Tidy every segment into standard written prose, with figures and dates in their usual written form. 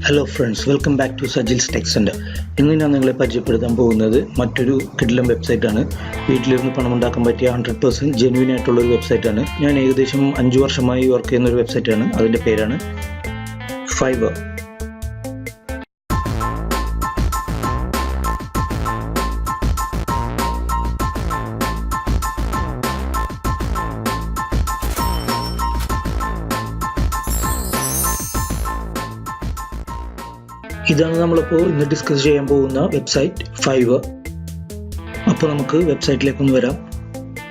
Hello friends, welcome back to Sajil's tech centre. ഇന്ന് ഞാൻ നിങ്ങളെ പരിചയപ്പെടുത്താൻ പോകുന്നത് മറ്റൊരു കിടിലം വെബ്സൈറ്റാണ്. വീട്ടിലിരുന്ന് പണം ഉണ്ടാക്കാൻ പറ്റിയ 100% ജെന്യൂൻ ആയിട്ടുള്ളൊരു വെബ്സൈറ്റാണ്. ഞാൻ ഏകദേശം 5 വർഷമായി വർക്ക് ചെയ്യുന്ന ഒരു വെബ്സൈറ്റാണ്. അതിൻ്റെ പേരാണ് ഫൈവർ. ഇതാണ് നമ്മളിപ്പോൾ ഇന്ന് ഡിസ്കസ് ചെയ്യാൻ പോകുന്ന വെബ്സൈറ്റ് ഫൈവർ. അപ്പോൾ നമുക്ക് വെബ്സൈറ്റിലേക്കൊന്ന് വരാം.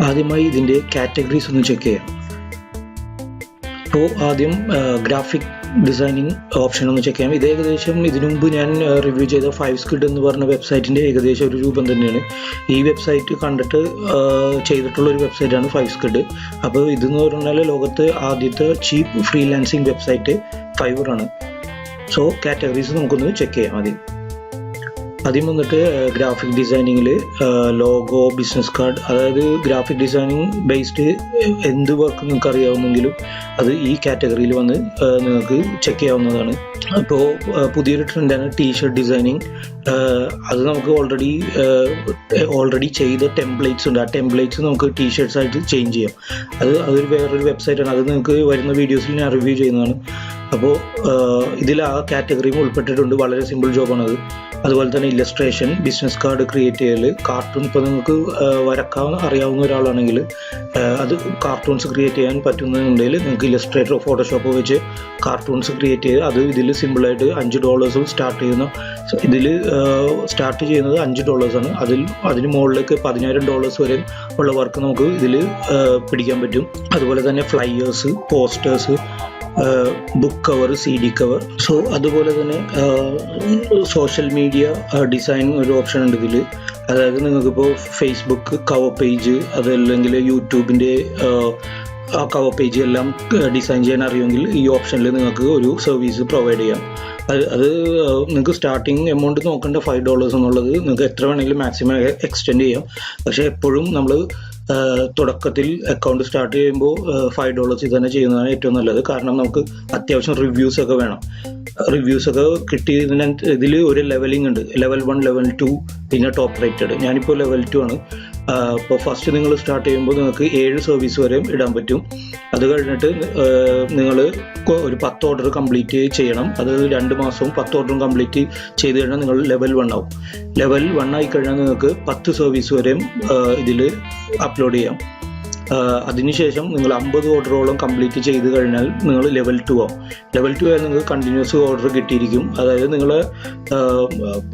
ആദ്യമായി ഇതിൻ്റെ കാറ്റഗറീസ് ഒന്ന് ചെക്ക് ചെയ്യാം. അപ്പോൾ ആദ്യം ഗ്രാഫിക് ഡിസൈനിങ് ഓപ്ഷൻ ഒന്ന് ചെക്ക് ചെയ്യാം. ഇത് ഏകദേശം ഇതിനു മുമ്പ് ഞാൻ റിവ്യൂ ചെയ്ത 5skid എന്ന് പറഞ്ഞ വെബ്സൈറ്റിൻ്റെ ഏകദേശം ഒരു രൂപം തന്നെയാണ്. ഈ വെബ്സൈറ്റ് കണ്ടിട്ട് ചെയ്തിട്ടുള്ള ഒരു വെബ്സൈറ്റാണ് 5skid. അപ്പോൾ ഇതെന്ന് പറഞ്ഞാൽ ലോകത്ത് ആദ്യത്തെ ചീപ്പ് ഫ്രീലാൻസിങ് വെബ്സൈറ്റ് ഫൈവറാണ്. സോ കാറ്റഗറീസ് നമുക്കൊന്ന് ചെക്ക് ചെയ്യാം. ആദ്യം വന്നിട്ട് ഗ്രാഫിക് ഡിസൈനിങ്ങിൽ ലോഗോ, ബിസിനസ് കാർഡ്, അതായത് ഗ്രാഫിക് ഡിസൈനിങ് ബേസ്ഡ് എന്ത് വർക്ക് നിങ്ങൾക്ക് അറിയാവുന്നെങ്കിലും അത് ഈ കാറ്റഗറിയിൽ വന്ന് നിങ്ങൾക്ക് ചെക്ക് ചെയ്യാവുന്നതാണ്. ഇപ്പോൾ പുതിയൊരു ട്രെൻഡാണ് ടീഷർട്ട് ഡിസൈനിങ്. അത് നമുക്ക് ഓൾറെഡി ചെയ്ത ടെംപ്ലേറ്റ്സ് ഉണ്ട്. ആ ടെംപ്ലേറ്റ്സ് നമുക്ക് ടീഷർട്ട്സ് ആയിട്ട് ചേഞ്ച് ചെയ്യാം. അതൊരു വേറൊരു വെബ്സൈറ്റാണ്. അത് നിങ്ങൾക്ക് വരുന്ന വീഡിയോസിൽ ഞാൻ റിവ്യൂ ചെയ്യുന്നതാണ്. അപ്പോൾ ഇതിൽ ആ കാറ്റഗറിയും ഉൾപ്പെട്ടിട്ടുണ്ട്. വളരെ സിമ്പിൾ ജോബാണത്. അതുപോലെ തന്നെ ഇല്ലസ്ട്രേഷൻ, ബിസിനസ് കാർഡ് ക്രിയേറ്റ് ചെയ്യൽ, കാർട്ടൂൺ. ഇപ്പോൾ നിങ്ങൾക്ക് വരക്കാൻ അറിയാവുന്ന ഒരാളാണെങ്കിൽ അത് കാർട്ടൂൺസ് ക്രിയേറ്റ് ചെയ്യാൻ പറ്റുന്നുണ്ടെങ്കിൽ നിങ്ങൾക്ക് ഇല്ലസ്ട്രേറ്റർ, ഫോട്ടോഷോപ്പ് വെച്ച് കാർട്ടൂൺസ് ക്രിയേറ്റ് ചെയ്ത് അത് ഇതിൽ സിമ്പിളായിട്ട് $5 സ്റ്റാർട്ട് ചെയ്യുന്ന. ഇതിൽ സ്റ്റാർട്ട് ചെയ്യുന്നത് $5 അതിന് മുകളിലേക്ക് $10,000 വരെ ഉള്ള വർക്ക് നമുക്ക് ഇതിൽ പിടിക്കാൻ പറ്റും. അതുപോലെ തന്നെ flyers, posters, book cover, CD cover. So അതുപോലെ തന്നെ സോഷ്യൽ മീഡിയ ഡിസൈനിങ് ഒരു ഓപ്ഷൻ ഉണ്ട് ഇതിൽ. അതായത് നിങ്ങൾക്കിപ്പോൾ ഫേസ്ബുക്ക് കവർ പേജ്, അതല്ലെങ്കിൽ യൂട്യൂബിൻ്റെ ആ കവർ പേജ് എല്ലാം ഡിസൈൻ ചെയ്യാൻ അറിയുമെങ്കിൽ ഈ ഓപ്ഷനിൽ നിങ്ങൾക്ക് ഒരു സർവീസ് പ്രൊവൈഡ് ചെയ്യാം. അത് നിങ്ങൾക്ക് സ്റ്റാർട്ടിങ് എമൗണ്ട് നോക്കേണ്ട $5 എന്നുള്ളത് നിങ്ങൾക്ക് എത്ര വേണമെങ്കിലും മാക്സിമം എക്സ്റ്റെൻഡ് ചെയ്യാം. പക്ഷേ എപ്പോഴും നമ്മൾ തുടക്കത്തിൽ അക്കൗണ്ട് സ്റ്റാർട്ട് ചെയ്യുമ്പോൾ $5 തന്നെ ചെയ്യുന്നതാണ് ഏറ്റവും നല്ലത്. കാരണം നമുക്ക് അത്യാവശ്യം റിവ്യൂസൊക്കെ വേണം. റിവ്യൂസൊക്കെ കിട്ടിയതിന് ഇതിൽ ഒരു ലെവലിംഗ് ഉണ്ട്. ലെവൽ 1, ലെവൽ 2, പിന്നെ ടോപ്പ് റേറ്റഡ്. ഞാനിപ്പോൾ ലെവൽ 2 ആണ്. ഇപ്പോൾ ഫസ്റ്റ് നിങ്ങൾ സ്റ്റാർട്ട് ചെയ്യുമ്പോൾ നിങ്ങൾക്ക് 7 സർവീസ് വരെ ഇടാൻ പറ്റും. അത് കഴിഞ്ഞിട്ട് നിങ്ങൾ ഒരു 10 ഓർഡർ കംപ്ലീറ്റ് ചെയ്യണം. അത് 2 മാസവും 10 ഓർഡറും കംപ്ലീറ്റ് ചെയ്ത് കഴിഞ്ഞാൽ നിങ്ങൾ ലെവൽ 1 ആവും. ലെവൽ 1 ആയി കഴിഞ്ഞാൽ നിങ്ങൾക്ക് 10 സർവീസ് വരെയും ഇതിൽ അപ്ലോഡ് ചെയ്യാം. അതിനുശേഷം നിങ്ങൾ 50 ഓർഡറോളം കംപ്ലീറ്റ് ചെയ്ത് കഴിഞ്ഞാൽ നിങ്ങൾ ലെവൽ 2 ആവും. ലെവൽ 2 ആയാൽ നിങ്ങൾക്ക് കണ്ടിന്യൂസ് ഓർഡർ കിട്ടിയിരിക്കും. അതായത് നിങ്ങൾ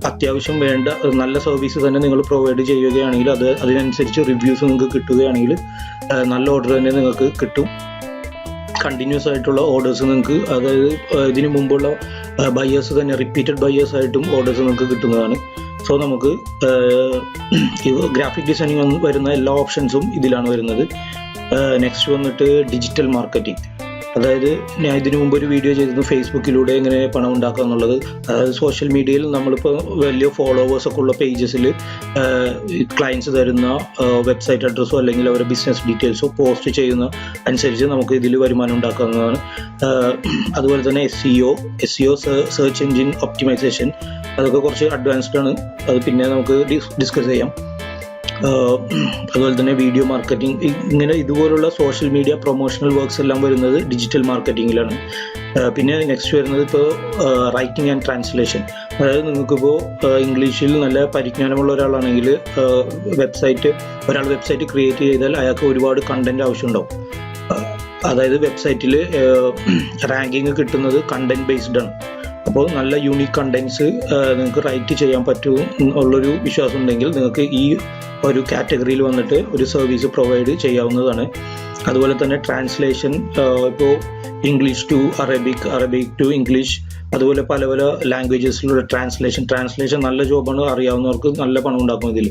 അത്യാവശ്യം വേണ്ട നല്ല സർവീസ് തന്നെ നിങ്ങൾ പ്രൊവൈഡ് ചെയ്യുകയാണെങ്കിൽ അതിനനുസരിച്ച് റിവ്യൂസ് നിങ്ങൾക്ക് കിട്ടുകയാണെങ്കിൽ നല്ല ഓർഡർ തന്നെ നിങ്ങൾക്ക് കിട്ടും. കണ്ടിന്യൂസ് ആയിട്ടുള്ള ഓർഡേഴ്സ് നിങ്ങൾക്ക്, അതായത് ഇതിനു മുമ്പുള്ള ബയേഴ്സ് തന്നെ റിപ്പീറ്റഡ് ബയേഴ്സ് ആയിട്ടും ഓർഡേഴ്സ് നിങ്ങൾക്ക് കിട്ടുന്നതാണ്. സോ നമുക്ക് ഗ്രാഫിക് ഡിസൈനിങ് വരുന്ന എല്ലാ ഓപ്ഷൻസും ഇതിലാണ് വരുന്നത്. നെക്സ്റ്റ് വന്നിട്ട് ഡിജിറ്റൽ മാർക്കറ്റിംഗ്. അതായത് ഞാൻ ഇതിനു മുമ്പ് ഒരു വീഡിയോ ചെയ്തിരുന്നു ഫേസ്ബുക്കിലൂടെ എങ്ങനെ പണം ഉണ്ടാക്കുക എന്നുള്ളത്. അതായത് സോഷ്യൽ മീഡിയയിൽ നമ്മളിപ്പോൾ വലിയ ഫോളോവേഴ്സൊക്കെ ഉള്ള പേജസിൽ ക്ലയൻസ് തരുന്ന വെബ്സൈറ്റ് അഡ്രസ്സോ അല്ലെങ്കിൽ അവരുടെ ബിസിനസ് ഡീറ്റെയിൽസോ പോസ്റ്റ് ചെയ്യുന്ന അനുസരിച്ച് നമുക്ക് ഇതിൽ വരുമാനം ഉണ്ടാക്കാവുന്നതാണ്. അതുപോലെ തന്നെ SEO സെർച്ച് എഞ്ചിൻ ഒപ്റ്റിമൈസേഷൻ, അതൊക്കെ കുറച്ച് അഡ്വാൻസ്ഡ് ആണ്. അത് പിന്നെ നമുക്ക് ഡിസ്കസ് ചെയ്യാം. അതുപോലെ തന്നെ വീഡിയോ മാർക്കറ്റിംഗ്, ഇങ്ങനെ ഇതുപോലുള്ള സോഷ്യൽ മീഡിയ പ്രൊമോഷണൽ വർക്ക്സ് എല്ലാം വരുന്നത് ഡിജിറ്റൽ മാർക്കറ്റിങ്ങിലാണ്. പിന്നെ നെക്സ്റ്റ് വരുന്നത് ഇപ്പോൾ റൈറ്റിംഗ് ആൻഡ് ട്രാൻസ്ലേഷൻ. അതായത് നിങ്ങൾക്കിപ്പോൾ ഇംഗ്ലീഷിൽ നല്ല പരിജ്ഞാനമുള്ള ഒരാളാണെങ്കിൽ ഒരാൾ വെബ്സൈറ്റ് ക്രിയേറ്റ് ചെയ്താൽ അയാൾക്ക് ഒരുപാട് കണ്ടന്റ് ആവശ്യമുണ്ടാവും. അതായത് വെബ്സൈറ്റിൽ റാങ്കിങ് കിട്ടുന്നത് കണ്ടന്റ് ബേസ്ഡ് ആണ്. അപ്പോൾ നല്ല യൂണിക് കണ്ടന്റ്സ് നിങ്ങൾക്ക് റൈറ്റ് ചെയ്യാൻ പറ്റും എന്നുള്ളൊരു വിശ്വാസം ഉണ്ടെങ്കിൽ നിങ്ങൾക്ക് ഈ ഒരു കാറ്റഗറിയിൽ വന്നിട്ട് ഒരു സർവീസ് പ്രൊവൈഡ് ചെയ്യാവുന്നതാണ്. അതുപോലെ തന്നെ ട്രാൻസ്ലേഷൻ, ഇപ്പോൾ English to Arabic to English, അതുപോലെ പല പല ലാംഗ്വേജസിലുള്ള ട്രാൻസ്ലേഷൻ നല്ല ജോബാണ്. അറിയാവുന്നവർക്ക് നല്ല പണം ഉണ്ടാക്കും ഇതിൽ.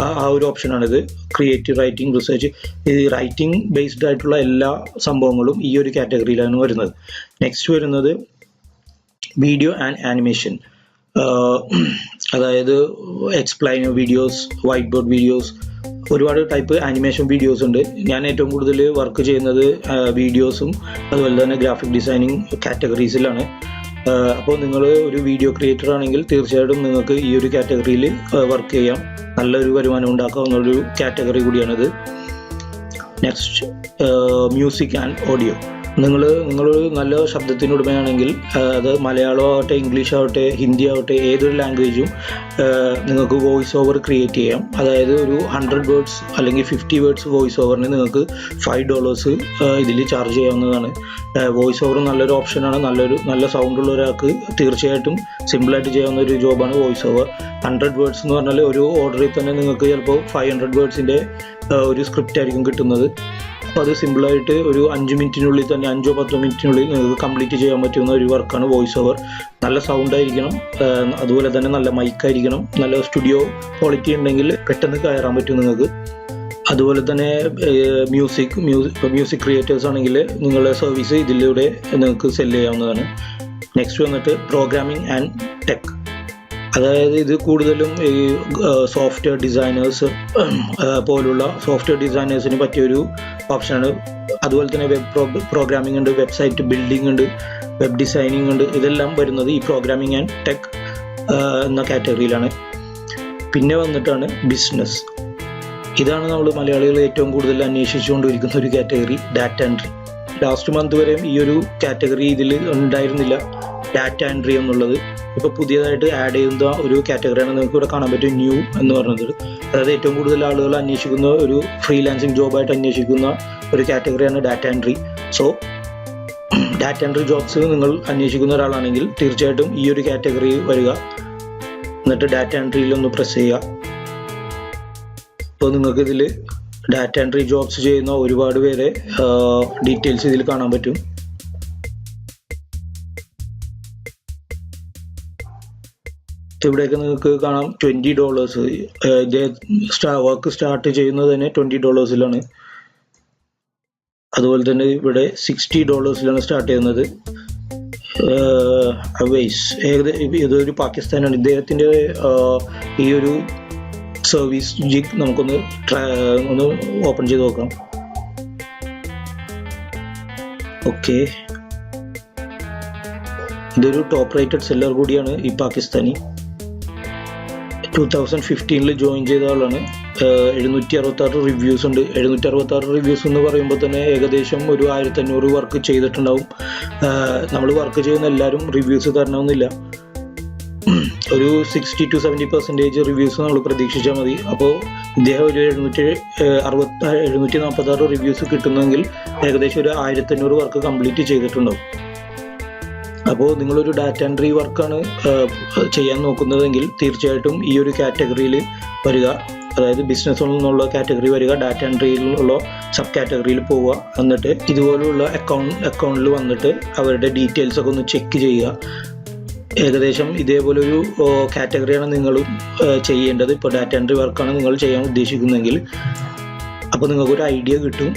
ആ ഒരു ഓപ്ഷനാണിത്. ക്രിയേറ്റീവ് റൈറ്റിംഗ്, റിസർച്ച്, ഈ റൈറ്റിംഗ് ബേസ്ഡ് ആയിട്ടുള്ള എല്ലാ സംഭവങ്ങളും ഈ ഒരു കാറ്റഗറിയിലാണ് വരുന്നത്. നെക്സ്റ്റ് വരുന്നത് വീഡിയോ ആൻഡ് ആനിമേഷൻ. അതായത് explainer videos, white board videos, ഒരുപാട് ടൈപ്പ് ആനിമേഷൻ വീഡിയോസ് ഉണ്ട്. ഞാൻ ഏറ്റവും കൂടുതൽ വർക്ക് ചെയ്യുന്നത് വീഡിയോസും അതുപോലെ തന്നെ ഗ്രാഫിക് ഡിസൈനിങ് കാറ്റഗറീസിലാണ്. അപ്പോൾ നിങ്ങൾ ഒരു വീഡിയോ ക്രിയേറ്റർ ആണെങ്കിൽ തീർച്ചയായിട്ടും നിങ്ങൾക്ക് ഈ ഒരു കാറ്റഗറിയിൽ വർക്ക് ചെയ്യാം. നല്ലൊരു വരുമാനം ഉണ്ടാക്കാവുന്ന ഒരു കാറ്റഗറി കൂടിയാണിത്. Next, music and audio. നിങ്ങൾ നല്ല ശബ്ദത്തിനുടമയാണെങ്കിൽ അത് മലയാളം ആവട്ടെ, ഇംഗ്ലീഷ് ആവട്ടെ, ഹിന്ദി ആവട്ടെ, ഏതൊരു ലാംഗ്വേജും നിങ്ങൾക്ക് വോയിസ് ഓവർ ക്രിയേറ്റ് ചെയ്യാം. അതായത് ഒരു 100 വേർഡ്സ് അല്ലെങ്കിൽ 50 വേർഡ്സ് വോയിസ് ഓവറിന് നിങ്ങൾക്ക് $5 ഇതിൽ ചാർജ് ചെയ്യാവുന്നതാണ്. വോയിസ് ഓവർ നല്ലൊരു ഓപ്ഷനാണ്. നല്ല സൗണ്ടുള്ള ഒരാൾക്ക് തീർച്ചയായിട്ടും സിമ്പിളായിട്ട് ചെയ്യാവുന്ന ഒരു ജോബാണ് വോയിസ് ഓവർ. 100 വേർഡ്സ് എന്ന് പറഞ്ഞാൽ ഒരു ഓർഡറിൽ തന്നെ നിങ്ങൾക്ക് ചിലപ്പോൾ 500 വേർഡ്സിൻ്റെ ഒരു സ്ക്രിപ്റ്റ് ആയിരിക്കും കിട്ടുന്നത്. അപ്പോൾ അത് സിമ്പിളായിട്ട് ഒരു 5 മിനിറ്റിനുള്ളിൽ തന്നെ 5-10 മിനിറ്റിനുള്ളിൽ നിങ്ങൾക്ക് കംപ്ലീറ്റ് ചെയ്യാൻ പറ്റുന്ന ഒരു വർക്കാണ് വോയിസ് ഓവർ. നല്ല സൗണ്ട് ആയിരിക്കണം, അതുപോലെ തന്നെ നല്ല മൈക്കായിരിക്കണം, നല്ല സ്റ്റുഡിയോ ക്വാളിറ്റി ഉണ്ടെങ്കിൽ പെട്ടെന്ന് കയറാൻ പറ്റും നിങ്ങൾക്ക്. അതുപോലെ തന്നെ മ്യൂസിക് ക്രിയേറ്റേഴ്സ് ആണെങ്കിൽ നിങ്ങളുടെ സർവീസ് ഇതിലൂടെ നിങ്ങൾക്ക് സെല് ചെയ്യാവുന്നതാണ്. നെക്സ്റ്റ് വന്നിട്ട് പ്രോഗ്രാമിംഗ് ആൻഡ് ടെക്. അതായത് ഇത് കൂടുതലും ഈ സോഫ്റ്റ്വെയർ ഡിസൈനേഴ്സ് പോലുള്ള സോഫ്റ്റ്വെയർ ഡിസൈനേഴ്സിന് പറ്റിയൊരു ഓപ്ഷനാണ്. അതുപോലെ തന്നെ വെബ് പ്രോഗ്രാമിംഗ് ഉണ്ട്, വെബ്സൈറ്റ് ബിൽഡിംഗ് ഉണ്ട്, വെബ് ഡിസൈനിങ് ഉണ്ട്. ഇതെല്ലാം വരുന്നത് ഈ പ്രോഗ്രാമിംഗ് ആൻഡ് ടെക് എന്ന കാറ്റഗറിയിലാണ്. പിന്നെ വന്നിട്ടാണ് ബിസിനസ്. ഇതാണ് നമ്മൾ മലയാളികൾ ഏറ്റവും കൂടുതൽ അന്വേഷിച്ചുകൊണ്ടിരിക്കുന്ന ഒരു category, data entry. Last month വരെയും ഈ ഒരു കാറ്റഗറി ഇതിൽ ഉണ്ടായിരുന്നില്ല, ഡാറ്റ എൻട്രി എന്നുള്ളത്. ഇപ്പോൾ പുതിയതായിട്ട് ആഡ് ചെയ്യുന്ന ഒരു കാറ്റഗറിയാണ്. നിങ്ങൾക്ക് ഇവിടെ കാണാൻ പറ്റും ന്യൂ എന്ന് പറഞ്ഞത്. അതായത് ഏറ്റവും കൂടുതൽ ആളുകൾ അന്വേഷിക്കുന്ന ഒരു ഫ്രീലാൻസിങ് ജോബായിട്ട് അന്വേഷിക്കുന്ന ഒരു കാറ്റഗറിയാണ് data entry. So data entry jobs നിങ്ങൾ അന്വേഷിക്കുന്ന ഒരാളാണെങ്കിൽ തീർച്ചയായിട്ടും ഈ ഒരു കാറ്റഗറി വരിക, എന്നിട്ട് ഡാറ്റ എൻട്രിയിൽ ഒന്ന് പ്രസ് ചെയ്യുക. അപ്പോൾ നിങ്ങൾക്ക് ഇതിൽ ഡാറ്റ എൻട്രി ജോബ്സ് ചെയ്യുന്ന ഒരുപാട് പേരെ ഡീറ്റെയിൽസ് ഇതിൽ കാണാൻ പറ്റും. ഇവിടെയൊക്കെ നിങ്ങൾക്ക് കാണാം $20. വർക്ക് സ്റ്റാർട്ട് ചെയ്യുന്നത് തന്നെ $20 അതുപോലെ തന്നെ ഇവിടെ $60 സ്റ്റാർട്ട് ചെയ്യുന്നത്. അവൈസ് ഇതൊരു പാകിസ്ഥാനാണ്. ഇദ്ദേഹത്തിൻ്റെ ഈ ഒരു സർവീസ് ജിഗ് നമുക്കൊന്ന് ഓപ്പൺ ചെയ്ത് നോക്കാം. ഓക്കെ, ഇതൊരു ടോപ്പ് റേറ്റഡ് സെല്ലർ കൂടിയാണ് ഈ പാകിസ്ഥാനി. 2015 ജോയിൻ ചെയ്ത ആളാണ്. 766 റിവ്യൂസ് ഉണ്ട്. 766 റിവ്യൂസ് എന്ന് പറയുമ്പോൾ തന്നെ ഏകദേശം ഒരു 1500 വർക്ക് ചെയ്തിട്ടുണ്ടാവും. നമ്മൾ വർക്ക് ചെയ്യുന്ന എല്ലാവരും റിവ്യൂസ് തരണമെന്നില്ല. ഒരു 60-70% റിവ്യൂസ് നമ്മൾ പ്രതീക്ഷിച്ചാൽ മതി. അപ്പോൾ ഇദ്ദേഹം ഒരു 746 റിവ്യൂസ് കിട്ടുന്നെങ്കിൽ ഏകദേശം ഒരു 1500 വർക്ക് കംപ്ലീറ്റ് ചെയ്തിട്ടുണ്ടാവും. അപ്പോൾ നിങ്ങളൊരു ഡാറ്റ എൻട്രി വർക്കാണ് ചെയ്യാൻ നോക്കുന്നതെങ്കിൽ തീർച്ചയായിട്ടും ഈ ഒരു കാറ്റഗറിയിൽ വരിക. അതായത് ബിസിനസ് എന്നുള്ള കാറ്റഗറി വരിക, ഡാറ്റ എൻട്രിയിലുള്ള സബ് കാറ്റഗറിയിൽ പോവുക. എന്നിട്ട് ഇതുപോലുള്ള അക്കൗണ്ടിൽ വന്നിട്ട് അവരുടെ ഡീറ്റെയിൽസ് ഒക്കെ ഒന്ന് ചെക്ക് ചെയ്യുക. ഏകദേശം ഇതേപോലൊരു കാറ്റഗറിയാണ് നിങ്ങളും ചെയ്യേണ്ടത്. ഇപ്പോൾ ഡാറ്റ എൻട്രി വർക്കാണ് നിങ്ങൾ ചെയ്യാൻ ഉദ്ദേശിക്കുന്നതെങ്കിൽ. അപ്പോൾ നിങ്ങൾക്കൊരു ഐഡിയ കിട്ടും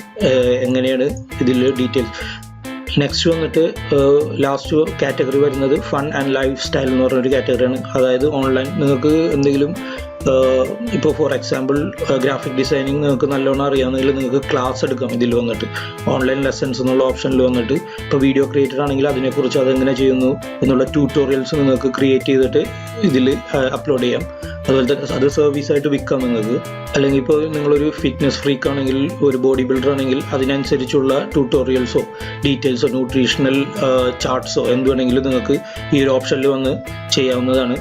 എങ്ങനെയാണ് ഇതിൽ ഡീറ്റെയിൽസ്. നെക്സ്റ്റ് വന്നിട്ട് ലാസ്റ്റ് കാറ്റഗറി വരുന്നത് ഫൺ ആൻഡ് ലൈഫ് സ്റ്റൈൽ എന്ന് പറഞ്ഞൊരു കാറ്റഗറിയാണ്. അതായത് ഓൺലൈൻ നിങ്ങൾക്ക് എന്തെങ്കിലും ഇപ്പോൾ ഫോർ എക്സാമ്പിൾ ഗ്രാഫിക് ഡിസൈനിങ് നിങ്ങൾക്ക് നല്ലോണം അറിയാമെങ്കിൽ നിങ്ങൾക്ക് ക്ലാസ് എടുക്കാം. ഇതിൽ വന്നിട്ട് ഓൺലൈൻ ലെസൺസ് എന്നുള്ള ഓപ്ഷനിൽ വന്നിട്ട് ഇപ്പോൾ വീഡിയോ ക്രിയേറ്റർ ആണെങ്കിൽ അതിനെക്കുറിച്ച് അതെങ്ങനെ ചെയ്യുന്നു എന്നുള്ള ട്യൂട്ടോറിയൽസ് നിങ്ങൾക്ക് ക്രിയേറ്റ് ചെയ്തിട്ട് ഇതിൽ അപ്ലോഡ് ചെയ്യാം. അതുപോലെ തന്നെ അത് സർവീസായിട്ട് വിൽക്കാം നിങ്ങൾക്ക്. അല്ലെങ്കിൽ ഇപ്പോൾ നിങ്ങളൊരു ഫിറ്റ്നസ് ഫ്രീക്ക് ആണെങ്കിൽ, ഒരു ബോഡി ബിൽഡർ ആണെങ്കിൽ അതിനനുസരിച്ചുള്ള ട്യൂട്ടോറിയൽസോ ഡീറ്റെയിൽസോ ന്യൂട്രീഷണൽ ചാർട്ട്സോ എന്ത് വേണമെങ്കിലും നിങ്ങൾക്ക് ഈ ഒരു ഓപ്ഷനിൽ വന്ന് ചെയ്യാവുന്നതാണ്.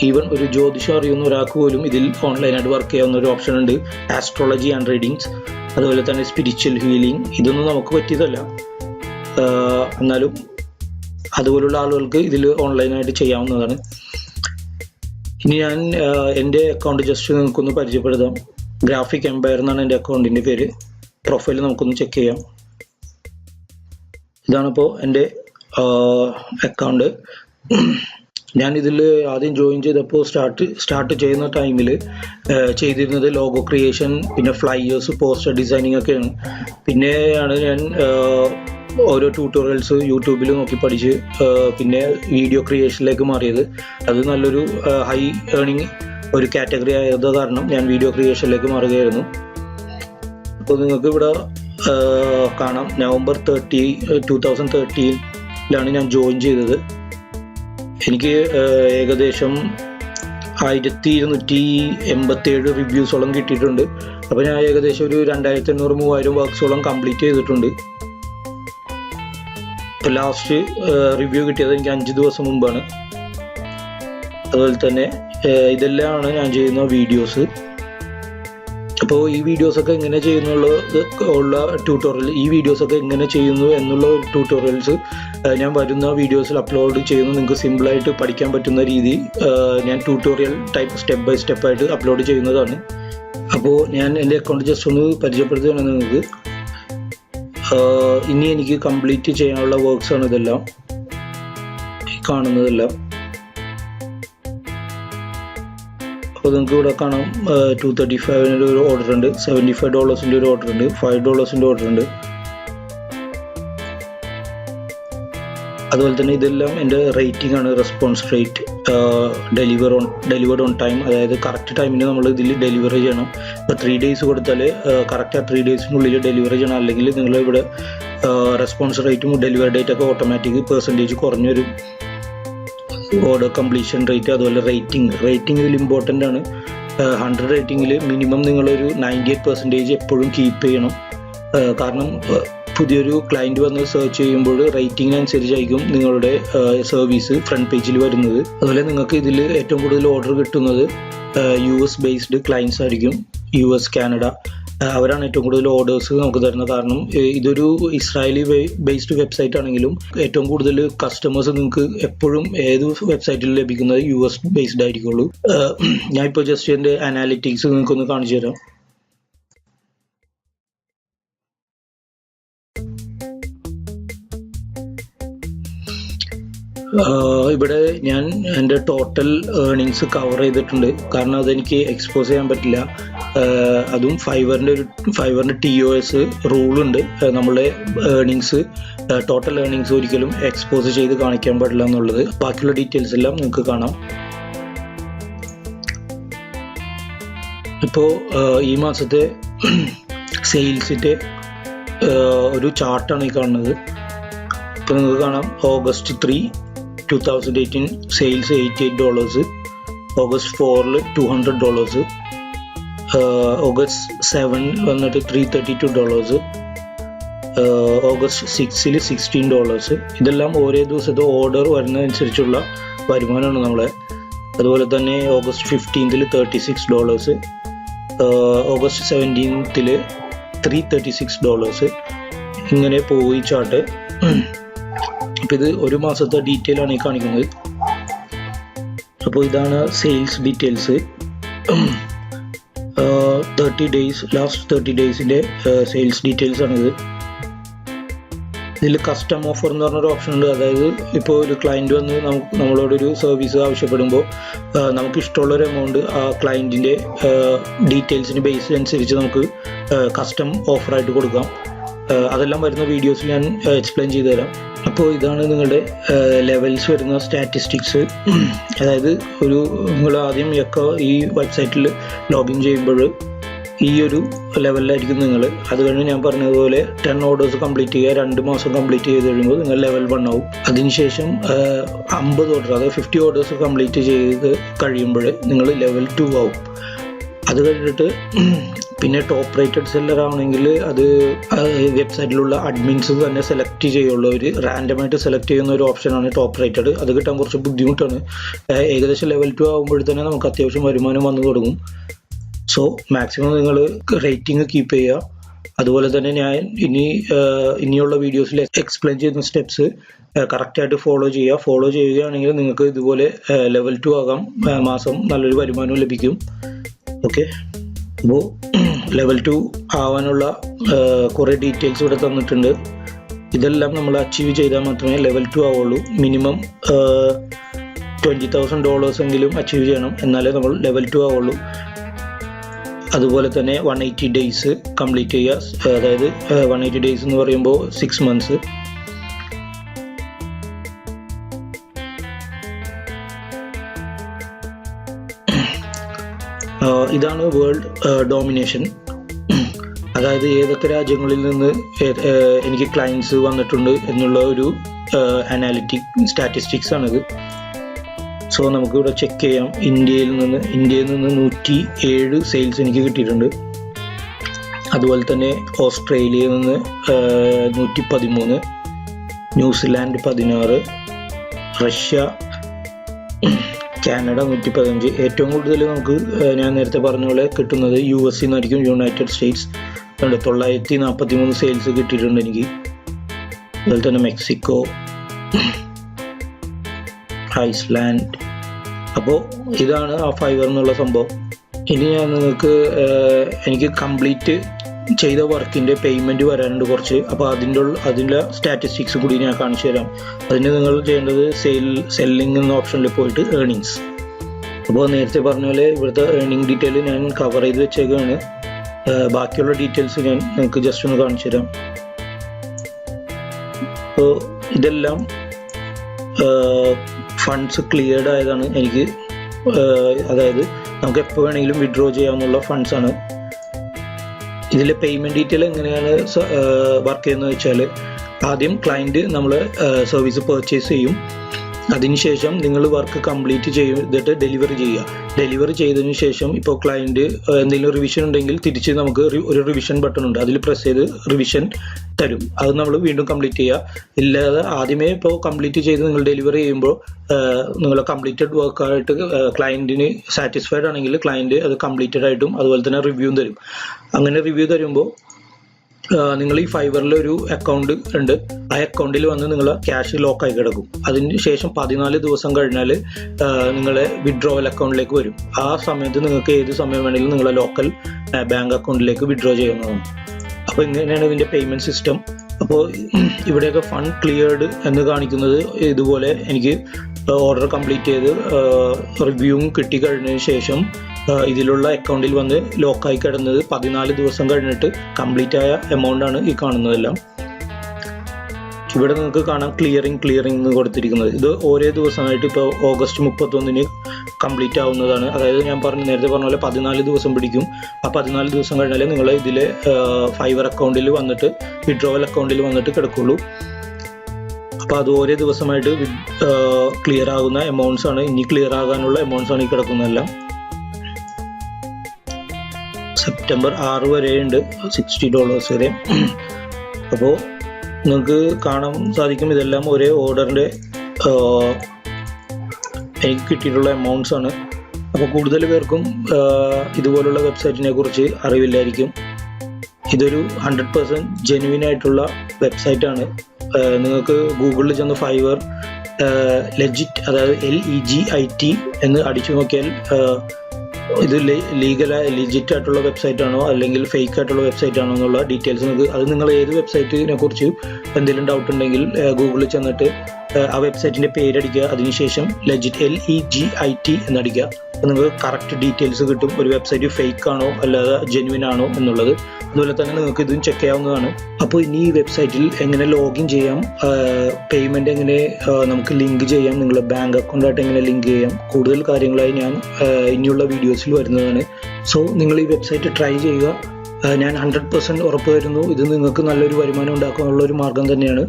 ഈവൻ ഒരു ജ്യോതിഷം അറിയുന്ന ഒരാൾക്ക് പോലും ഇതിൽ ഓൺലൈനായിട്ട് വർക്ക് ചെയ്യാവുന്ന ഒരു ഓപ്ഷൻ ഉണ്ട്, ആസ്ട്രോളജി ആൻഡ് റീഡിങ്സ്. അതുപോലെ തന്നെ സ്പിരിച്വൽ ഹീലിംഗ്. ഇതൊന്നും നമുക്ക് പറ്റിയതല്ല, എന്നാലും അതുപോലുള്ള ആളുകൾക്ക് ഇതിൽ ഓൺലൈനായിട്ട് ചെയ്യാവുന്നതാണ്. ഇനി ഞാൻ എൻ്റെ അക്കൗണ്ട് ജസ്റ്റ് നിങ്ങൾക്കൊന്ന് പരിചയപ്പെടുത്താം. ഗ്രാഫിക് എംപയർ എന്നാണ് എൻ്റെ അക്കൗണ്ടിൻ്റെ പേര്. പ്രൊഫൈൽ നമുക്കൊന്ന് ചെക്ക് ചെയ്യാം. ഇതാണിപ്പോൾ എൻ്റെ അക്കൗണ്ട്. ഞാനിതിൽ ആദ്യം ജോയിൻ ചെയ്തപ്പോൾ സ്റ്റാർട്ട് ചെയ്യുന്ന ടൈമിൽ ചെയ്തിരുന്നത് ലോഗോ ക്രിയേഷൻ, പിന്നെ ഫ്ലയേഴ്സ്, പോസ്റ്റർ ഡിസൈനിങ് ഒക്കെയാണ്. പിന്നെയാണ് ഞാൻ ഓരോ ട്യൂട്ടോറിയൽസ് യൂട്യൂബിൽ നോക്കി പഠിച്ച് പിന്നെ വീഡിയോ ക്രിയേഷനിലേക്ക് മാറിയത്. അത് നല്ലൊരു ഹൈ ഏർണിംഗ് ഒരു കാറ്റഗറി ആയത് കാരണം ഞാൻ വീഡിയോ ക്രിയേഷനിലേക്ക് മാറുകയായിരുന്നു. അപ്പോൾ നിങ്ങൾക്ക് ഇവിടെ കാണാം, November 30, 2013 ഞാൻ ജോയിൻ ചെയ്തത്. എനിക്ക് ഏകദേശം 1287 റിവ്യൂസോളം കിട്ടിയിട്ടുണ്ട്. അപ്പോൾ ഞാൻ ഏകദേശം ഒരു 2500-3000 വർക്ക്സോളം കംപ്ലീറ്റ് ചെയ്തിട്ടുണ്ട്. ഇപ്പോൾ ലാസ്റ്റ് റിവ്യൂ കിട്ടിയത് എനിക്ക് 5 ദിവസം മുമ്പാണ്. അതുപോലെ തന്നെ ഇതെല്ലാമാണ് ഞാൻ ചെയ്യുന്ന വീഡിയോസ്. അപ്പോൾ ഈ വീഡിയോസൊക്കെ എങ്ങനെ ചെയ്യുന്നുള്ള ട്യൂട്ടോറിയൽ, ഈ വീഡിയോസൊക്കെ എങ്ങനെ ചെയ്യുന്നു എന്നുള്ള ട്യൂട്ടോറിയൽസ് ഞാൻ വരുന്ന വീഡിയോസിൽ അപ്ലോഡ് ചെയ്യുന്നു. നിങ്ങൾക്ക് സിമ്പിളായിട്ട് പഠിക്കാൻ പറ്റുന്ന രീതി ഞാൻ ട്യൂട്ടോറിയൽ ടൈപ്പ് സ്റ്റെപ്പ് ബൈ സ്റ്റെപ്പായിട്ട് അപ്ലോഡ് ചെയ്യുന്നതാണ്. അപ്പോൾ ഞാൻ എൻ്റെ അക്കൗണ്ട് ജസ്റ്റ് ഒന്ന് പരിചയപ്പെടുത്തുകയാണ് നിങ്ങൾക്ക്. ഇനി എനിക്ക് കംപ്ലീറ്റ് ചെയ്യാനുള്ള വർക്ക്സാണ് ഇതെല്ലാം, കാണുന്നതെല്ലാം. അപ്പോൾ നിങ്ങൾക്ക് ഇവിടെ കാണാം $235 ഒരു ഓർഡർ ഉണ്ട്, $75 ഒരു ഓർഡർ ഉണ്ട്, $5 ഓർഡർ ഉണ്ട്. അതുപോലെ തന്നെ ഇതെല്ലാം എൻ്റെ റേറ്റിംഗ് ആണ്, response rate, delivered on time, അതായത് കറക്റ്റ് ടൈമിന് നമ്മൾ ഇതിൽ ഡെലിവറി ചെയ്യണം. ഇപ്പോൾ 3 days കൊടുത്താൽ കറക്റ്റ് ആ 3 daysനുള്ളിൽ ഡെലിവറി ചെയ്യണം. അല്ലെങ്കിൽ നിങ്ങൾ ഇവിടെ റെസ്പോൺസ് റേറ്റും ഡെലിവറി ഡേറ്റ് ഒക്കെ ഓട്ടോമാറ്റിക് പെർസെൻറ്റേജ് കുറഞ്ഞു വരും. ഓർഡർ കംപ്ലീഷൻ റേറ്റ്, അതുപോലെ റേറ്റിംഗ് ഇതിൽ ഇമ്പോർട്ടൻ്റ് ആണ്. 100 റേറ്റിംഗിൽ മിനിമം നിങ്ങളൊരു 98% എപ്പോഴും കീപ്പ് ചെയ്യണം. കാരണം പുതിയൊരു ക്ലയൻറ്റ് വന്ന് സെർച്ച് ചെയ്യുമ്പോൾ റേറ്റിംഗിനനുസരിച്ചായിരിക്കും നിങ്ങളുടെ സർവീസ് ഫ്രണ്ട് പേജിൽ വരുന്നത്. അതുപോലെ നിങ്ങൾക്ക് ഇതിൽ ഏറ്റവും കൂടുതൽ ഓർഡർ കിട്ടുന്നത് US ബേസ്ഡ് ക്ലയൻസ് ആയിരിക്കും. US, കാനഡ, അവരാണ് ഏറ്റവും കൂടുതൽ ഓർഡേഴ്സ് നമുക്ക് തരുന്നത്. കാരണം ഇതൊരു ഇസ്രായേലി ബേസ്ഡ് വെബ്സൈറ്റ് ആണെങ്കിലും ഏറ്റവും കൂടുതൽ കസ്റ്റമേഴ്സ് നിങ്ങൾക്ക് എപ്പോഴും ഏത് വെബ്സൈറ്റിൽ ലഭിക്കുന്നത് US ബേസ്ഡ് ആയിരിക്കുള്ളൂ. ഞാനിപ്പോൾ ജസ്റ്റ് എൻ്റെ അനാലിറ്റിക്സ് നിങ്ങൾക്കൊന്ന് കാണിച്ചു തരാം. ഇവിടെ ഞാൻ എൻ്റെ ടോട്ടൽ ഏർണിങ്സ് കവർ ചെയ്തിട്ടുണ്ട്. കാരണം അതെനിക്ക് എക്സ്പോസ് ചെയ്യാൻ പറ്റില്ല. അതും ഫൈവറിൻ്റെ TOS റൂളുണ്ട്. നമ്മളുടെ ടോട്ടൽ ഏർണിങ്സ് ഒരിക്കലും എക്സ്പോസ് ചെയ്ത് കാണിക്കാൻ പാടില്ല എന്നുള്ളത്. ബാക്കിയുള്ള ഡീറ്റെയിൽസ് എല്ലാം നിങ്ങൾക്ക് കാണാം. ഇപ്പോൾ ഈ മാസത്തെ സെയിൽസിൻ്റെ ഒരു ചാർട്ടാണ് ഈ കാണുന്നത്. ഇപ്പോൾ നിങ്ങൾക്ക് കാണാം August 3, 2018 സെയിൽസ് $88, August 4 $200, August 7 വന്നിട്ട് $332, August 6 $16. ഇതെല്ലാം ഓരോ ദിവസത്തെ ഓർഡർ വരുന്നതനുസരിച്ചുള്ള വരുമാനമാണ് നമ്മളെ. അതുപോലെ തന്നെ August 15 $36, August 17 $336. ഇങ്ങനെ പോയി ചാർട്ട്. അപ്പോൾ ഇത് ഒരു മാസത്തെ ഡീറ്റെയിൽ ആണ് ഈ കാണിക്കുന്നത്. അപ്പോൾ ഇതാണ് സെയിൽസ് ഡീറ്റെയിൽസ്. 30 days, ലാസ്റ്റ് 30 daysൻ്റെ സെയിൽസ് ഡീറ്റെയിൽസ് ആണിത്. ഇതിൽ കസ്റ്റം ഓഫർ എന്ന് പറഞ്ഞൊരു ഓപ്ഷൻ ഉണ്ട്. അതായത് ഇപ്പോൾ ഒരു ക്ലയൻറ്റ് വന്ന് നമ്മളോടൊരു സർവീസ് ആവശ്യപ്പെടുമ്പോൾ നമുക്ക് ഇഷ്ടമുള്ളൊരു എമൗണ്ട് ആ ക്ലയൻറ്റിൻ്റെ ഡീറ്റെയിൽസിന് ബേസ് അനുസരിച്ച് നമുക്ക് കസ്റ്റം ഓഫറായിട്ട് കൊടുക്കാം. അതെല്ലാം വരുന്ന വീഡിയോസിൽ ഞാൻ എക്സ്പ്ലെയിൻ ചെയ്തു തരാം. അപ്പോൾ ഇതാണ് നിങ്ങളുടെ ലെവൽസ് വരുന്ന സ്റ്റാറ്റിസ്റ്റിക്സ്. അതായത് നിങ്ങൾ ആദ്യം ഈ വെബ്സൈറ്റിൽ ലോഗിൻ ചെയ്യുമ്പോൾ ഈ ഒരു ലെവലിലായിരിക്കും നിങ്ങൾ. അത് കഴിഞ്ഞ് ഞാൻ പറഞ്ഞതുപോലെ 10 orders കംപ്ലീറ്റ് ചെയ്യുക, 2 മാസം കംപ്ലീറ്റ് ചെയ്ത് കഴിയുമ്പോൾ നിങ്ങൾ ലെവൽ 1 ആവും. അതിനുശേഷം 50 orders, അതായത് 50 orders കംപ്ലീറ്റ് ചെയ്ത് കഴിയുമ്പോൾ നിങ്ങൾ ലെവൽ 2 ആവും. അത് കഴിഞ്ഞിട്ട് പിന്നെ ടോപ്പ് റേറ്റഡ് സെല്ലർ ആണെങ്കിൽ അത് വെബ്സൈറ്റിലുള്ള അഡ്മിൻസ് തന്നെ സെലക്ട് ചെയ്യുള്ളൂ. ഒരു റാൻഡമായിട്ട് സെലക്ട് ചെയ്യുന്ന ഒരു ഓപ്ഷനാണ് ടോപ്പ് റേറ്റഡ്. അത് കിട്ടാൻ കുറച്ച് ബുദ്ധിമുട്ടാണ്. ഏകദേശം ലെവൽ 2 ആകുമ്പോൾ തന്നെ നമുക്ക് അത്യാവശ്യം വരുമാനം വന്നു തുടങ്ങും. സോ മാക്സിമം നിങ്ങൾ റേറ്റിംഗ് കീപ്പ് ചെയ്യുക. അതുപോലെ തന്നെ ഞാൻ ഇനിയുള്ള വീഡിയോസിൽ എക്സ്പ്ലെയിൻ ചെയ്യുന്ന സ്റ്റെപ്സ് കറക്റ്റായിട്ട് ഫോളോ ചെയ്യുകയാണെങ്കിൽ നിങ്ങൾക്ക് ഇതുപോലെ ലെവൽ 2 ആകാം. മാസം നല്ലൊരു വരുമാനവും ലഭിക്കും. ഓക്കെ, അപ്പോൾ ലെവൽ 2 ആവാനുള്ള കുറേ ഡീറ്റെയിൽസ് ഇവിടെ തന്നിട്ടുണ്ട്. ഇതെല്ലാം നമ്മൾ അച്ചീവ് ചെയ്താൽ മാത്രമേ ലെവൽ 2 ആവുള്ളൂ. മിനിമം $20,000 എങ്കിലും അച്ചീവ് ചെയ്യണം, എന്നാലേ നമ്മൾ ലെവൽ 2 ആവുള്ളൂ. അതുപോലെ തന്നെ 180 days കംപ്ലീറ്റ് ചെയ്യുക. അതായത് 180 days എന്ന് പറയുമ്പോൾ 6 months. ഇതാണ് വേൾഡ് ഡോമിനേഷൻ. അതായത് ഏതൊക്കെ രാജ്യങ്ങളിൽ നിന്ന് എനിക്ക് ക്ലയൻസ് വന്നിട്ടുണ്ട് എന്നുള്ള ഒരു സ്റ്റാറ്റിസ്റ്റിക്സ് ആണിത്. സോ നമുക്ക് ഇവിടെ ചെക്ക് ചെയ്യാം. ഇന്ത്യയിൽ നിന്ന് 107 സെയിൽസ് എനിക്ക് കിട്ടിയിട്ടുണ്ട്. അതുപോലെ തന്നെ ഓസ്ട്രേലിയയിൽ നിന്ന് 113, ന്യൂസിലാൻഡ് 16, റഷ്യ, കാനഡ 115. ഏറ്റവും കൂടുതൽ നമുക്ക് ഞാൻ നേരത്തെ പറഞ്ഞ പോലെ കിട്ടുന്നത് US നിന്നായിരിക്കും, യുണൈറ്റഡ് സ്റ്റേറ്റ്സ് 943 സെയിൽസ് കിട്ടിയിട്ടുണ്ട് എനിക്ക്. അതുപോലെ തന്നെ മെക്സിക്കോ, ഐസ്ലാൻഡ്. അപ്പോൾ ഇതാണ് ആ ഫൈവർ എന്നുള്ള സംഭവം. ഇനി ഞാൻ നിങ്ങൾക്ക് എനിക്ക് കംപ്ലീറ്റ് ചെയ്ത വർക്കിൻ്റെ പേയ്മെൻറ്റ് വരാനുണ്ട് കുറച്ച്. അപ്പോൾ അതിൻ്റെ സ്റ്റാറ്റിസ്റ്റിക്സ് കൂടി ഞാൻ കാണിച്ചു തരാം. അതിന് നിങ്ങൾ ചെയ്യേണ്ടത് സെല്ലിംഗ് എന്ന ഓപ്ഷനിൽ പോയിട്ട് ഏർണിങ്സ്. അപ്പോൾ നേരത്തെ പറഞ്ഞ പോലെ ഇവിടുത്തെ ഏർണിംഗ് ഡീറ്റെയിൽ ഞാൻ കവർ ചെയ്ത് വെച്ചേക്കാണ്. ബാക്കിയുള്ള ഡീറ്റെയിൽസ് ഞാൻ നിങ്ങൾക്ക് ജസ്റ്റ് ഒന്ന് കാണിച്ചു തരാം. അപ്പോൾ ഇതെല്ലാം ഫണ്ട്സ് ക്ലിയർഡ് ആയതാണ് എനിക്ക്. അതായത് നമുക്ക് എപ്പോൾ വേണമെങ്കിലും വിഡ്രോ ചെയ്യാവുന്ന ഫണ്ട്സാണ്. ഇതിലെ പേയ്മെൻറ്റ് ഡീറ്റെയിൽ എങ്ങനെയാണ് വർക്ക് ചെയ്യുന്നത് വെച്ചാൽ, ആദ്യം ക്ലയൻറ്റ് നമ്മൾ സർവീസ് പർച്ചേസ് ചെയ്യും. അതിനുശേഷം നിങ്ങൾ വർക്ക് കംപ്ലീറ്റ് ചെയ്തിട്ട് ഡെലിവറി ചെയ്യുക. ഡെലിവറി ചെയ്തതിന് ശേഷം ഇപ്പോൾ ക്ലയൻറ്റ് എന്തെങ്കിലും റിവിഷൻ ഉണ്ടെങ്കിൽ തിരിച്ച് നമുക്ക് ഒരു റിവിഷൻ ബട്ടൺ ഉണ്ട്, അതിൽ പ്രസ് ചെയ്ത് റിവിഷൻ തരും. അത് നമ്മൾ വീണ്ടും കംപ്ലീറ്റ് ചെയ്യുക. ഇല്ലാതെ ആദ്യമേ ഇപ്പോൾ കംപ്ലീറ്റ് ചെയ്ത് നിങ്ങൾ ഡെലിവറി ചെയ്യുമ്പോൾ നിങ്ങൾ കംപ്ലീറ്റഡ് വർക്കായിട്ട് ക്ലയൻറ്റിന് സാറ്റിസ്ഫൈഡ് ആണെങ്കിൽ ക്ലയൻറ്റ് അത് കംപ്ലീറ്റഡ് ആയിട്ടും അതുപോലെ തന്നെ റിവ്യൂവും തരും. അങ്ങനെ റിവ്യൂ തരുമ്പോൾ നിങ്ങൾ ഈ ഫൈവറിൽ ഒരു അക്കൗണ്ട് ഉണ്ട്, ആ അക്കൗണ്ടിൽ വന്ന് നിങ്ങൾ ക്യാഷ് ലോക്കായി കിടക്കും. അതിന് ശേഷം 14 ദിവസം കഴിഞ്ഞാൽ നിങ്ങളെ വിഡ്രോവൽ അക്കൗണ്ടിലേക്ക് വരും. ആ സമയത്ത് നിങ്ങൾക്ക് ഏത് സമയം വേണമെങ്കിലും നിങ്ങളെ ലോക്കൽ ബാങ്ക് അക്കൗണ്ടിലേക്ക് വിഡ്രോ ചെയ്യുന്നതാണ്. അപ്പോൾ ഇങ്ങനെയാണ് ഇതിൻ്റെ പേയ്മെൻറ്റ് സിസ്റ്റം. അപ്പോൾ ഇവിടെയൊക്കെ ഫണ്ട് ക്ലിയർഡ് എന്ന് കാണിക്കുന്നത് ഇതുപോലെ എനിക്ക് ഓർഡർ കംപ്ലീറ്റ് ചെയ്ത് റിവ്യൂവും കിട്ടിക്കഴിഞ്ഞതിന് ശേഷം ഇതിലുള്ള അക്കൗണ്ടിൽ വന്ന് ലോക്കായി കിടന്നത് 14 ദിവസം കഴിഞ്ഞിട്ട് കംപ്ലീറ്റ് ആയ എമൗണ്ട് ആണ് ഈ കാണുന്നതെല്ലാം. ഇവിടെ നിങ്ങൾക്ക് കാണാം ക്ലിയറിംഗ് എന്ന് കൊടുത്തിരിക്കുന്നത്. ഇത് ഓരോ ദിവസമായിട്ട് ഇപ്പോൾ ഓഗസ്റ്റ് 31 കംപ്ലീറ്റ് ആവുന്നതാണ്. അതായത് ഞാൻ നേരത്തെ പറഞ്ഞ പോലെ 14 ദിവസം പിടിക്കും. ആ 14 ദിവസം കഴിഞ്ഞാൽ നിങ്ങൾ ഇതിലെ ഫൈവർ അക്കൗണ്ടിൽ വന്നിട്ട് വിഡ്രോവൽ അക്കൗണ്ടിൽ വന്നിട്ട് കിടക്കുള്ളൂ. അപ്പോൾ അത് ഓരോ ദിവസമായിട്ട് ക്ലിയർ ആകുന്ന എമൗണ്ട്സ് ആണ്. ഇനി ക്ലിയർ ആകാനുള്ള എമൗണ്ട്സ് ആണ് ഈ കിടക്കുന്നതെല്ലാം. സെപ്റ്റംബർ 6 വരെയുണ്ട്, $60 വരെ. അപ്പോൾ നിങ്ങൾക്ക് കാണാൻ സാധിക്കും ഇതെല്ലാം ഒരേ ഓർഡറിൻ്റെ എനിക്ക് കിട്ടിയിട്ടുള്ള എമൗണ്ട്സ് ആണ്. അപ്പോൾ കൂടുതൽ പേർക്കും ഇതുപോലുള്ള വെബ്സൈറ്റിനെ കുറിച്ച് അറിവില്ലായിരിക്കും. ഇതൊരു 100% ജെന്യുവിൻ ആയിട്ടുള്ള വെബ്സൈറ്റാണ്. നിങ്ങൾക്ക് ഗൂഗിളിൽ ചെന്ന് ഫൈവർ ലെജിറ്റ്, അതായത് LEGIT എന്ന് അടിച്ചു നോക്കിയാൽ ഇത് ലിജിറ്റ് ആയിട്ടുള്ള വെബ്സൈറ്റ് ആണോ അല്ലെങ്കിൽ ഫേക്ക് ആയിട്ടുള്ള വെബ്സൈറ്റ് ആണോ എന്നുള്ള ഡീറ്റെയിൽസ് നിങ്ങൾക്ക്, അത് നിങ്ങൾ ഏത് വെബ്സൈറ്റിനെ കുറിച്ച് എന്തെങ്കിലും ഡൗട്ട് ഉണ്ടെങ്കിൽ ഗൂഗിളിൽ ചെന്നിട്ട് ആ വെബ്സൈറ്റിൻ്റെ പേരടിക്കുക. അതിനുശേഷം LEGIT എന്നടിക്കുക. അപ്പോൾ നിങ്ങൾക്ക് കറക്റ്റ് ഡീറ്റെയിൽസ് കിട്ടും, ഒരു വെബ്സൈറ്റ് ഫേക്ക് ആണോ അല്ലാതെ ജെന്യുവിൻ ആണോ എന്നുള്ളത്. അതുപോലെ തന്നെ നിങ്ങൾക്ക് ഇതും ചെക്ക് ചെയ്യാവുന്നതാണ്. അപ്പോൾ ഇനി ഈ വെബ്സൈറ്റിൽ എങ്ങനെ ലോഗിൻ ചെയ്യാം, പേയ്മെൻറ്റ് എങ്ങനെ നമുക്ക് ലിങ്ക് ചെയ്യാം, നിങ്ങളുടെ ബാങ്ക് അക്കൗണ്ടായിട്ട് എങ്ങനെ ലിങ്ക് ചെയ്യാം, കൂടുതൽ കാര്യങ്ങളായി ഞാൻ ഇനിയുള്ള വീഡിയോസിൽ വരുന്നതാണ്. സോ നിങ്ങൾ ഈ വെബ്സൈറ്റ് ട്രൈ ചെയ്യുക. ഞാൻ 100% ഉറപ്പ് തരുന്നു ഇത് നിങ്ങൾക്ക് നല്ലൊരു വരുമാനം ഉണ്ടാക്കാനുള്ള ഒരു മാർഗം തന്നെയാണ്.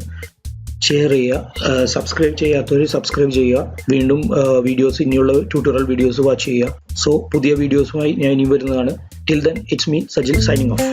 ഷെയർ ചെയ്യുക, സബ്സ്ക്രൈബ് ചെയ്യാത്തവർ സബ്സ്ക്രൈബ് ചെയ്യുക. വീണ്ടും വീഡിയോസ്, ഇനിയുള്ള ട്യൂട്ടോറിയൽ വീഡിയോസ് വാച്ച് ചെയ്യുക. സോ പുതിയ വീഡിയോസുമായി ഞാൻ ഇനി വരുന്നതാണ്. Till then it's me Sajil signing off.